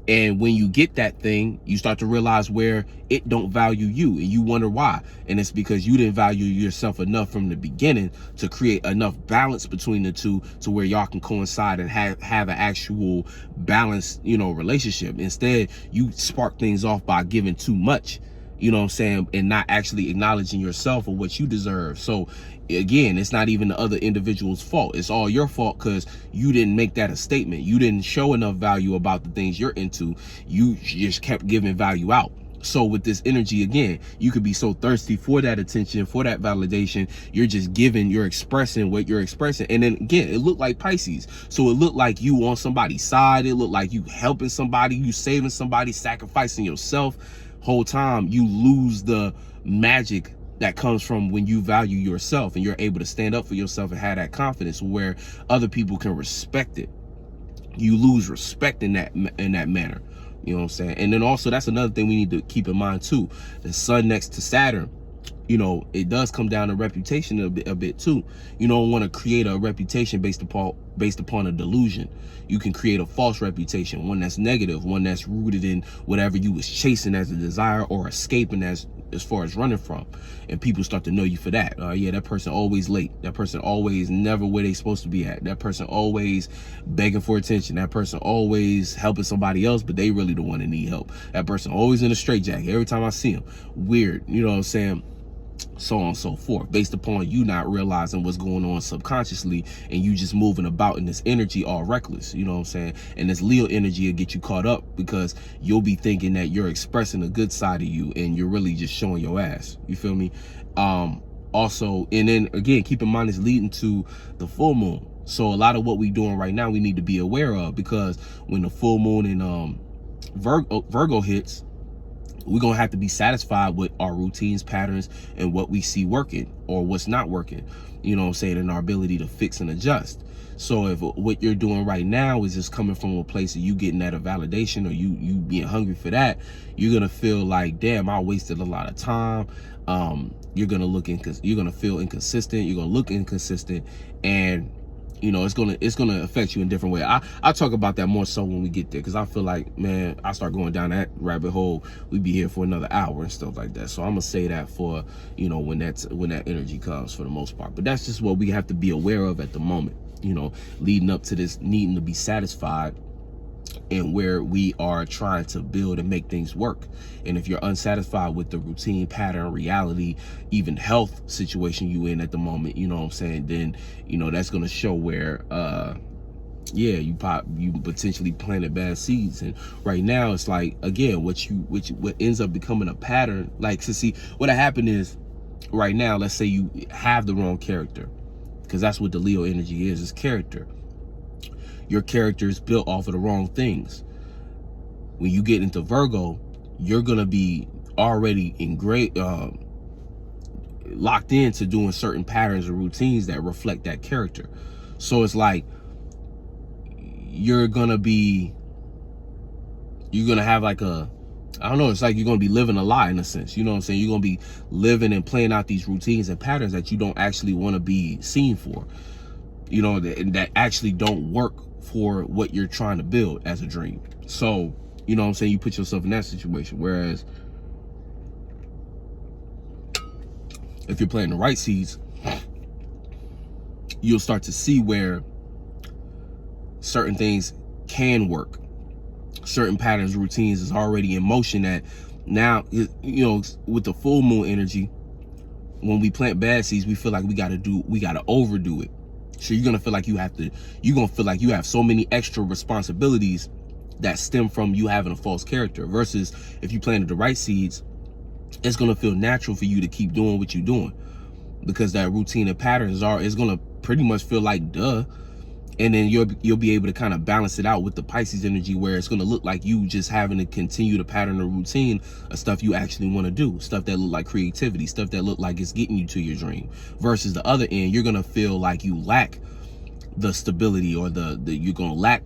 And when you get that thing, you start to realize where it don't value you, and you wonder why. And it's because you didn't value yourself enough from the beginning to create enough balance between the two to where y'all can coincide and have an actual balanced, relationship. Instead, you spark things off by giving too much, you know what I'm saying, and not actually acknowledging yourself or what you deserve. So again, it's not even the other individual's fault. It's all your fault, because you didn't make that a statement. You didn't show enough value about the things you're into. You just kept giving value out. So with this energy, again, you could be so thirsty for that attention, for that validation. You're just giving, you're expressing what you're expressing. And then again, it looked like Pisces. So it looked like you on somebody's side. It looked like you helping somebody, you saving somebody, sacrificing yourself. Whole time you lose the magic that comes from when you value yourself and you're able to stand up for yourself and have that confidence where other people can respect it. You lose respect in that manner. You know what I'm saying? And then also, that's another thing we need to keep in mind too. The sun next to Saturn, it does come down to reputation a bit too. You don't want to create a reputation based upon a delusion. You can create a false reputation, one that's negative, one that's rooted in whatever you was chasing as a desire or escaping as as far as running from, and people start to know you for that. Yeah, that person always late, that person always never where they supposed to be at, that person always begging for attention, that person always helping somebody else but they really the one that need help, that person always in a straitjacket every time I see them, weird, you know what I'm saying, so on and so forth, based upon you not realizing what's going on subconsciously, and you just moving about in this energy all reckless, you know what I'm saying. And this Leo energy will get you caught up, because you'll be thinking that you're expressing the good side of you and you're really just showing your ass, you feel me. Also, and then again, keep in mind it's leading to the full moon, so a lot of what we're doing right now we need to be aware of, because when the full moon in Virgo hits, we're going to have to be satisfied with our routines, patterns, and what we see working or what's not working, you know what I'm saying, and our ability to fix and adjust. So if what you're doing right now is just coming from a place of you getting that a validation, or you being hungry for that, you're going to feel like, damn, I wasted a lot of time. You're going to feel inconsistent. You're going to look inconsistent, and you know, it's gonna affect you in different way. I'll talk about that more so when we get there, because I feel like, man, I start going down that rabbit hole, we'd be here for another hour and stuff like that. So I'm gonna say that for, you know, when that energy comes, for the most part. But that's just what we have to be aware of at the moment, you know, leading up to this needing to be satisfied and where we are trying to build and make things work. And if you're unsatisfied with the routine, pattern, reality, even health situation you in at the moment, you know what I'm saying, then, you know, that's going to show where yeah, you potentially planted bad seeds. And right now it's like, again, what ends up becoming a pattern, like, to see what happened is, right now, let's say you have the wrong character, because that's what the Leo energy is character. Your character is built off of the wrong things. When you get into Virgo, you're gonna be already locked into doing certain patterns or routines that reflect that character. So it's like you're gonna have like a, I don't know, it's like you're gonna be living a lie in a sense, you know what I'm saying. You're gonna be living and playing out these routines and patterns that you don't actually want to be seen for, you know, that actually don't work for what you're trying to build as a dream. So, you know what I'm saying, you put yourself in that situation. Whereas if you're planting the right seeds, you'll start to see where certain things can work. Certain patterns, routines is already in motion that now, you know, with the full moon energy, when we plant bad seeds, we feel like we got to overdo it. So you're going to feel like you have so many extra responsibilities that stem from you having a false character, versus if you planted the right seeds, it's going to feel natural for you to keep doing what you're doing, because that routine and patterns is going to pretty much feel like duh. And then you'll be able to kind of balance it out with the Pisces energy, where it's going to look like you just having to continue the pattern or routine of stuff you actually want to do, stuff that look like creativity, stuff that look like it's getting you to your dream. Versus the other end, you're going to feel like you lack the stability, or you're going to lack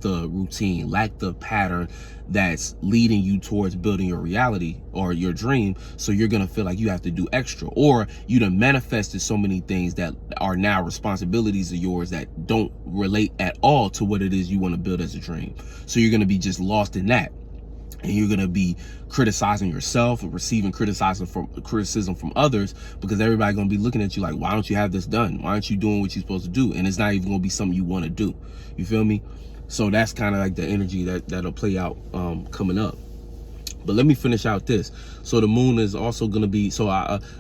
the routine, lack the pattern that's leading you towards building your reality or your dream. So you're going to feel like you have to do extra, or you done manifested so many things that are now responsibilities of yours that don't relate at all to what it is you want to build as a dream. So you're going to be just lost in that. And you're going to be criticizing yourself and receiving criticism from others, because everybody's going to be looking at you like, why don't you have this done? Why aren't you doing what you're supposed to do? And it's not even going to be something you want to do. You feel me? So that's kind of like the energy that'll play out coming up. But let me finish out this. So the moon is also going to be,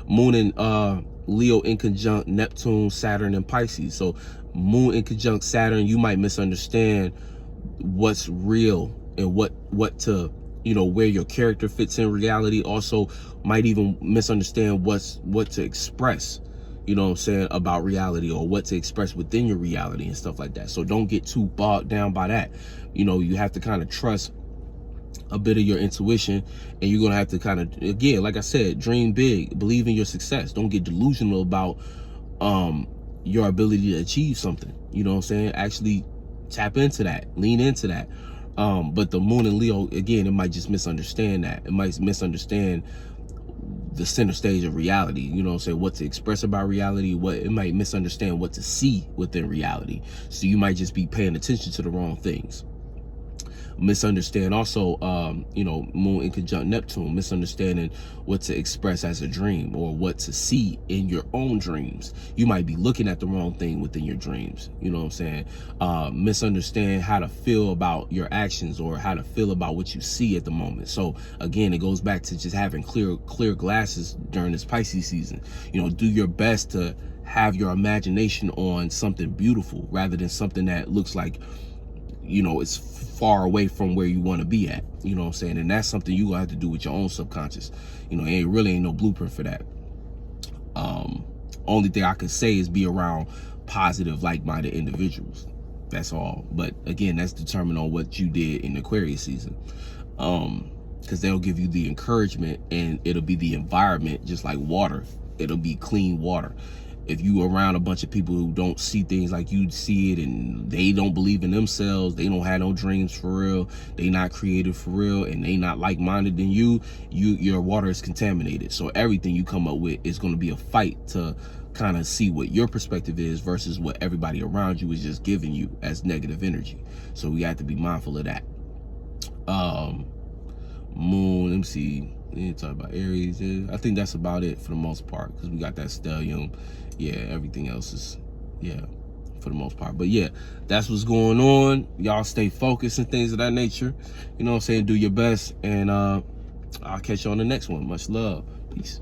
moon in Leo in conjunct Neptune, Saturn, and Pisces. So moon in conjunct Saturn, you might misunderstand what's real and what to, you know, where your character fits in reality. Also might even misunderstand what to express, you know what I'm saying, about reality, or what to express within your reality and stuff like that. So don't get too bogged down by that. You know, you have to kind of trust a bit of your intuition, and you're gonna have to kind of, again, like I said, dream big, believe in your success. Don't get delusional about your ability to achieve something, you know what I'm saying. Actually tap into that, lean into that. But the moon in Leo, again, it might just misunderstand that. It might misunderstand the center stage of reality, you know what I'm saying, what to express about reality, it might misunderstand what to see within reality. So you might just be paying attention to the wrong things. Misunderstand also, you know, moon in conjunct Neptune, misunderstanding what to express as a dream or what to see in your own dreams. You might be looking at the wrong thing within your dreams. You know what I'm saying? Misunderstand how to feel about your actions or how to feel about what you see at the moment. So again, it goes back to just having clear glasses during this Pisces season. You know, do your best to have your imagination on something beautiful rather than something that looks like, you know, it's far away from where you want to be at. You know what I'm saying? And that's something you gonna have to do with your own subconscious. You know, it really ain't no blueprint for that. Only thing I could say is be around positive, like-minded individuals. That's all. But again, that's determined on what you did in Aquarius season. Because they'll give you the encouragement, and it'll be the environment, just like water. It'll be clean water. If you around a bunch of people who don't see things like you see it, and they don't believe in themselves, they don't have no dreams for real, they not creative for real, and they not like-minded than you, your water is contaminated. So everything you come up with is going to be a fight to kind of see what your perspective is versus what everybody around you is just giving you as negative energy. So we have to be mindful of that. Moon, let me see. We didn't talk about Aries. Yeah. I think that's about it for the most part, because we got that stellium. Yeah, everything else is, yeah, for the most part. But yeah, that's what's going on. Y'all stay focused and things of that nature. You know what I'm saying? Do your best, and I'll catch you on the next one. Much love. Peace.